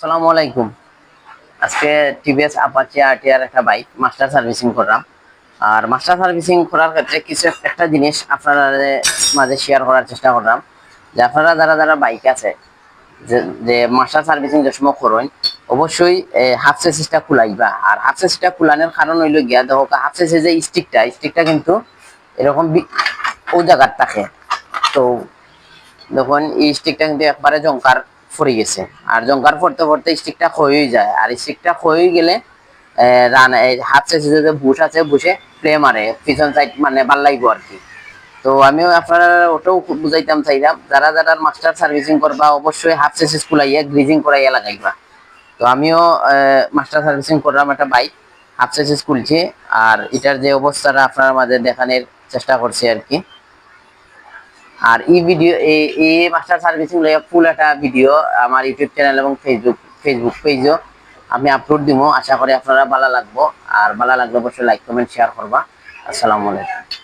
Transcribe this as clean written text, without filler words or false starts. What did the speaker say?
আসসালামু আলাইকুম। আজকে টিভিএস অ্যাপাচি আরটিআর একটা বাইক মাস্টার সার্ভিসিং করলাম। আর মাস্টার সার্ভিসিং করার ক্ষেত্রে কিছু একটা জিনিস আপনারা মাঝে শেয়ার করার চেষ্টা করলাম, যে আপনারা যারা যারা বাইক আছে যে যে মাস্টার সার্ভিসিং যে সময় করেন, অবশ্যই হাফ চেসিসটা খুলাইবা। আর হাফ চেসিসটা খুলানোর কারণ হইল গিয়া, দেখো হাফ চেসিস যে স্টিকটা কিন্তু এরকম ও জায়গার থাকে। তো দেখুন এই স্টিকটা কিন্তু একবারে জংকার পড়ে গেছে। আর জংকার পড়তে পড়তে স্টিকটা ক্ষয়ে যায়। আর স্টিকটা ক্ষয়ে গেলে রান হাফ চেসিসে যে বুশ আছে, বুশে প্লে মারে পিছন সাইড, মানে ভাল লাগবে আর কি। তো আমিও আপনারা ওটাও বুঝাইতাম চাইলাম, যারা যারা মাস্টার সার্ভিসিং করবা অবশ্যই হাফ চেসিস খুলাইয়া গ্রিজিং করাইয়া লাগাইবা। তো আমিও মাস্টার সার্ভিসিং করলাম একটা বাইক, হাফ চেসিস খুলছি। আর এটার যে অবস্থাটা আপনার মাঝে দেখানোর চেষ্টা করছি আর কি। আর এই ভিডিও এই মাস্টার সার্ভিসিং লইয়া ফুল একটা ভিডিও আমার ইউটিউব চ্যানেল এবং ফেসবুক পেজও আমি আপলোড দিব। আশা করি আপনারা ভালো লাগবো। আর ভালো লাগলে অবশ্যই লাইক কমেন্ট শেয়ার করবা। আসসালামু আলাইকুম।